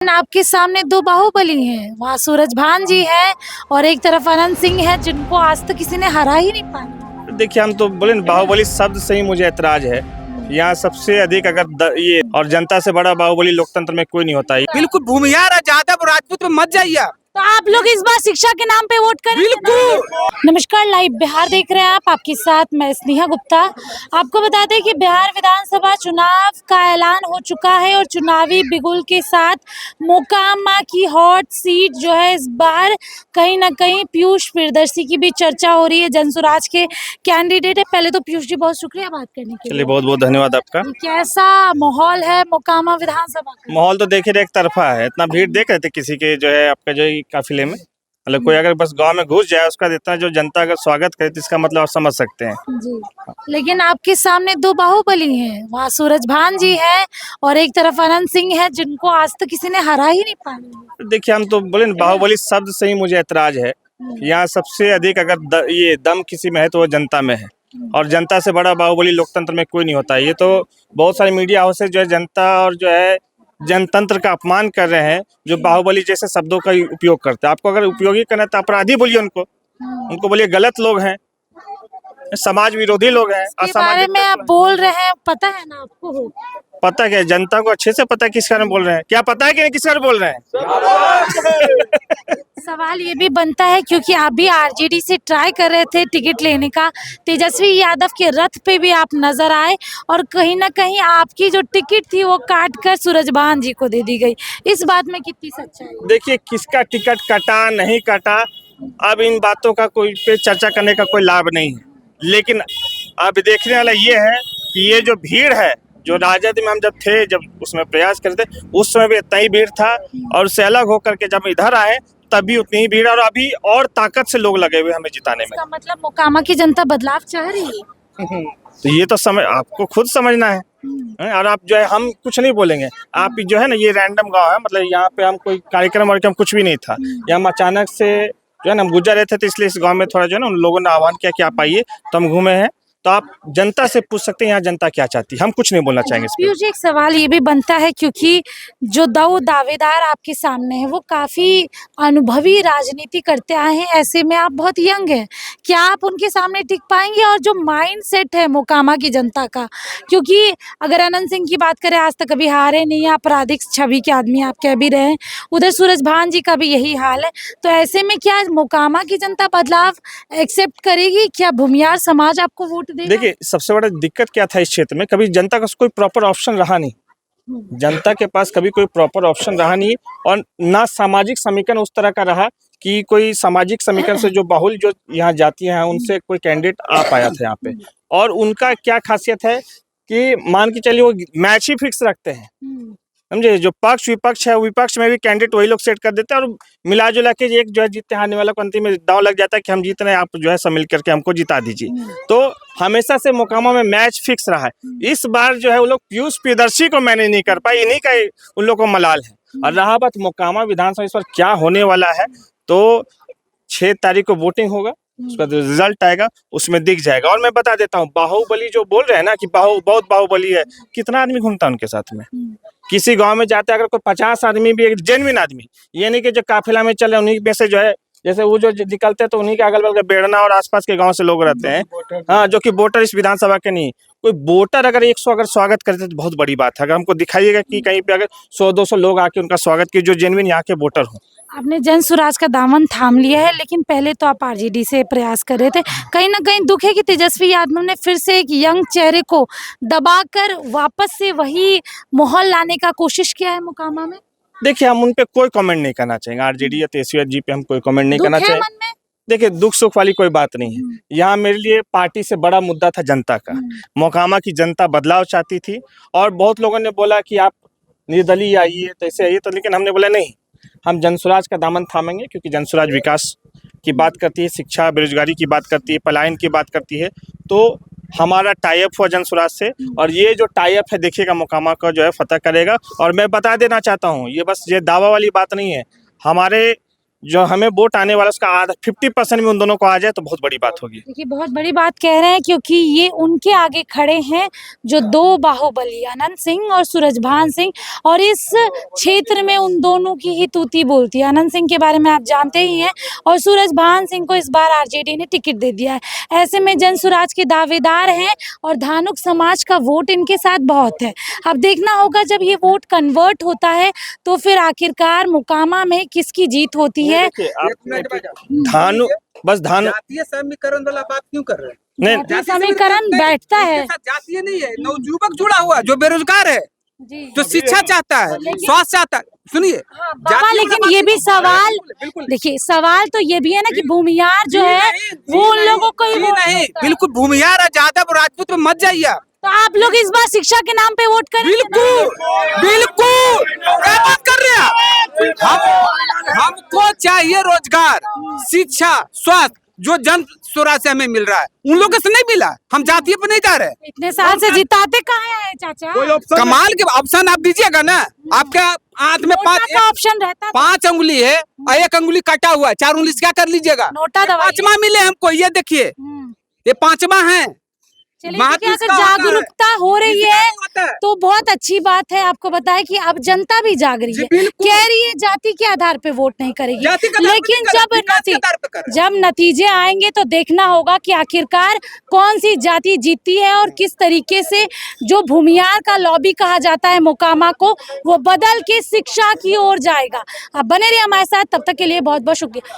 आपके सामने दो बाहुबली हैं, वहाँ सूरजभान जी है और एक तरफ अनंत सिंह है, जिनको आज तक किसी ने हरा ही नहीं पाया। देखिए, हम तो बोले बाहुबली शब्द से ही मुझे ऐतराज है। यहाँ सबसे अधिक अगर ये और जनता से बड़ा बाहुबली लोकतंत्र में कोई नहीं होता है। बिल्कुल भूमिहार है, जादव राजपूत में मत जाइए। तो आप लोग इस बार शिक्षा के नाम पे वोट करें। बिल्कुल। नमस्कार, लाइव बिहार देख रहे हैं आप, आपके साथ मैं स्नेहा गुप्ता। आपको बता दें कि बिहार विधानसभा चुनाव का ऐलान हो चुका है और चुनावी बिगुल के साथ मोकामा की हॉट सीट जो है इस बार कहीं ना कहीं पीयूष प्रियदर्शी की भी चर्चा हो रही है। जनसुराज के कैंडिडेट है। पहले तो पीयूष जी बहुत शुक्रिया बात करने के लिए। चलिए, बहुत बहुत धन्यवाद आपका। कैसा माहौल है मोकामा विधानसभा का? माहौल तो देखिए एक तरफा है। इतना भीड़ देख रहे थे किसी के जो है आपका जो काफिले में, मतलब कोई अगर बस गांव में घुस जाए उसका इतना जो जनता अगर स्वागत करे तो इसका मतलब आप समझ सकते हैं जी। लेकिन आपके सामने दो बाहुबली हैं, वहाँ सूरजभान जी है और एक तरफ अनंत सिंह है, जिनको आज तक किसी ने हरा ही नहीं पाया। देखिए, हम तो बोले बाहुबली शब्द से ही मुझे ऐतराज है। यहाँ सबसे अधिक अगर ये दम किसी में है तो वो जनता में है, और जनता से बड़ा बाहुबली लोकतंत्र में कोई नहीं होता है। ये तो बहुत सारे मीडिया हाउसेज जो है जनता और जो है जनतंत्र का अपमान कर रहे हैं, जो बाहुबली जैसे शब्दों का उपयोग करते हैं। आपको अगर उपयोगी करना है तो अपराधी बोलिए उनको बोलिए गलत लोग हैं, समाज विरोधी लोग हैं, इस बारे में आप बोल रहे हैं, पता है ना आपको? पता क्या है, जनता को अच्छे से पता है किस कारण बोल रहे हैं। क्या पता है कि नहीं किस कारण बोल रहे हैं? सवाल ये भी बनता है क्योंकि आप भी आरजेडी से ट्राई कर रहे थे टिकट लेने का, तेजस्वी यादव के रथ पे भी आप नजर आए और कहीं ना कहीं आपकी जो टिकट थी वो काट कर सूरजभान जी को दे दी गई। इस बात में कितनी सच्चाई है? देखिए, किसका टिकट कटा नहीं कटा, अब इन बातों का कोई पे चर्चा करने का कोई लाभ नहीं है। लेकिन अब देखने वाला ये है कि ये जो भीड़ है, जो राजद में हम जब थे, जब उसमें प्रयास करते उस समय भी इतना ही भीड़ था, और उससे अलग होकर के जब इधर आए तब भी उतनी ही भीड़, और अभी और ताकत से लोग लगे हुए हमें जिताने में। इसका मतलब मोकामा की जनता बदलाव चाह रही है। तो ये तो समझ आपको खुद समझना है। और आप जो है, हम कुछ नहीं बोलेंगे। आप जो है ना, ये रैंडम गांव है, मतलब यहाँ पे हम कोई कार्यक्रम और कुछ भी नहीं था। यहाँ हम अचानक से जो है ना, हम गुजर रहे थे, तो इसलिए इस गांव में थोड़ा जो है ना, उन लोगों ने आह्वान किया कि आप आइए, तो हम घूमे हैं। तो आप जनता से पूछ सकते हैं यहाँ जनता क्या चाहती है, हम कुछ नहीं बोलना चाहेंगे इस पे। पीयूष जी, एक सवाल ये भी बनता है क्योंकि जो दो दावेदार आपके सामने हैं वो काफी अनुभवी राजनीति करते आए हैं, ऐसे में आप बहुत यंग हैं, क्या आप उनके सामने टिक पाएंगे? और जो माइंड सेट है मोकामा की जनता का, क्योंकि अगर अनंत सिंह की बात करें, आज तक कभी हारे नहीं, आपराधिक छवि के आदमी आप कह भी रहे हैं, उधर सूरजभान जी का भी यही हाल है, तो ऐसे में क्या मोकामा की जनता बदलाव एक्सेप्ट करेगी? क्या भूमिहार समाज आपको वोट देगा? देखिए, सबसे बड़ा दिक्कत क्या था इस क्षेत्र में, कभी जनता का कोई प्रॉपर ऑप्शन रहा नहीं। जनता के पास कभी कोई प्रॉपर ऑप्शन रहा नहीं, और ना सामाजिक समीकरण उस तरह का रहा कि कोई सामाजिक समीकरण से जो बाहुल जो यहाँ जातियां हैं उनसे कोई कैंडिडेट आ पाया था यहाँ पे। और उनका क्या खासियत है कि मान के चलिए वो मैच ही फिक्स रखते हैं, समझे। जो पक्ष विपक्ष है, विपक्ष में भी कैंडिडेट वही लोग सेट कर देते हैं, और मिला जुला के एक जो है जीतते हारने वाला को अंतिम में दांव लग जाता है कि हम जीत रहे हैं, आप जो है सब मिल करके हमको जिता दीजिए। तो हमेशा से मोकामा में मैच फिक्स रहा है। इस बार जो है वो लोग पीयूष प्रियदर्शी को मैनेज नहीं कर पाए, इन्हीं का उन लोग को मलाल है। और रहा बात मोकामा विधानसभा इस बार क्या होने वाला है, तो 6 तारीख को वोटिंग होगा, उसका रिजल्ट आएगा, उसमें दिख जाएगा। और मैं बता देता हूँ, बाहुबली जो बोल रहे हैं ना कि बहुत बाहुबली है, कितना आदमी घूमता है उनके साथ में? किसी गांव में जाते हैं अगर कोई 50 आदमी भी, एक जेन्युइन आदमी, ये नहीं कि जो काफिला में चले उन्हीं में से जो है, जैसे वो जो निकलते हैं तो उन्हीं के अगल बगल बेड़ना और आसपास के गांव से लोग रहते हैं, हाँ, जो कि वोटर इस विधानसभा के नहीं। कोई वोटर अगर 100 अगर स्वागत करते तो बहुत बड़ी बात है। अगर हमको दिखाइएगा कि कहीं पे अगर 100-200 लोग आके उनका स्वागत किए जो जेन्युइन यहाँ के वोटर हो। आपने जन सुराज का दामन थाम लिया है, लेकिन पहले तो आप आरजेडी से प्रयास कर रहे थे। कहीं ना कहीं दुख है कि तेजस्वी यादव ने फिर से एक यंग चेहरे को दबाकर वापस से वही माहौल लाने का कोशिश किया है मोकामा में। देखिए, हम उन पे कोई कमेंट नहीं करना चाहेंगे, आरजेडी या तेजस्वी जी पे हम कोई कमेंट नहीं करना चाहेंगे। देखिए, दुख सुख वाली कोई बात नहीं है। यहाँ मेरे लिए पार्टी से बड़ा मुद्दा था जनता का। मोकामा की जनता बदलाव चाहती थी, और बहुत लोगों ने बोला कि आप निर्दलीय आइए, तैसे आइए, तो लेकिन हमने बोला नहीं, हम जनसुराज का दामन थामेंगे, क्योंकि जनसुराज विकास की बात करती है, शिक्षा बेरोजगारी की बात करती है, पलायन की बात करती है। तो हमारा टाई अप हुआ जनसुराज से, और ये जो टाई अप है देखिएगा मोकामा का जो है फतह करेगा। और मैं बता देना चाहता हूँ, ये बस ये दावा वाली बात नहीं है। हमारे जो हमें वोट आने वाला उसका आधा 50% में उन दोनों को आ जाए तो बहुत बड़ी बात होगी। देखिए बहुत बड़ी बात कह रहे हैं क्योंकि ये उनके आगे खड़े हैं जो दो बाहुबली अनंत सिंह और सूरजभान सिंह, और इस क्षेत्र में उन दोनों की ही तूती बोलती है। अनंत सिंह के बारे में आप जानते ही हैं और सूरजभान सिंह को इस बार आरजेडी ने टिकट दे दिया है। ऐसे में जन स्वराज के दावेदार हैं और धानुक समाज का वोट इनके साथ बहुत है। अब देखना होगा जब ये वोट कन्वर्ट होता है तो फिर आखिरकार मुकामा में किसकी जीत होती है। देखिए, धानु बस धानु जातीय समीकरण वाला बात क्यों कर रहे हैं? नहीं, जातीय समीकरण बैठता है। जातीय नहीं है, नवयुवक जुड़ा हुआ जो बेरोजगार है, जी जो शिक्षा चाहता है, स्वास्थ्य चाहता है। सुनिए बाबा, जातीय लेकिन वाला ये भी बात- सवाल बिल्कुल देखिए, सवाल तो ये भी है ना कि भूमियार जो जी है नहीं, वो जी उन नहीं, लोगों को ही जी वोट नहीं, करता है। बिल्कुल भूमिहार यादव राजपूत में मत जाइए आप। तो आप लोग इस बार शिक्षा के नाम पे वोट करेंगे ना? बिल्कुल बिल्कुल, क्या बात कर रहे हैं आप? हमको चाहिए रोजगार, शिक्षा, स्वास्थ्य जो जन स्वराज से हमें मिल रहा है, उन लोगों से नहीं मिला। हम जातीय पे नहीं जा रहे। इतने साल से जिताते कहाँ हैं चाचा? कमाल के ऑप्शन आप दीजिएगा ना, आपके हाथ में नोटा का ऑप्शन रहता है। 5 अंगुली है और 1 अंगुली कटा हुआ है, 4 अंगुली से क्या कर लीजिएगा? नोटा दबाइए। 5वां मिले हमको, ये देखिए, ये 5वां है। चलिए महत्व देखिए, अगर इसका होता है। जागरूकता हो रही इसका है होता है। तो बहुत अच्छी बात है। आपको बताएं कि अब जनता भी जाग रही जी, है, बिल्कुल। कह रही है जाति के आधार पे वोट नहीं करेगी। जाति के आधार पे लेकिन नहीं कर रहे, विकास के आधार पे कर रहे। जब नतीजे आएंगे तो देखना होगा कि आखिरकार कौन सी जाति जीतती है और किस तरीके से जो भूमियार का लॉबी कहा जाता है मोकामा को, वो बदल के शिक्षा की ओर जाएगा। आप बने रहिए हमारे साथ, तब तक के लिए बहुत बहुत शुक्रिया।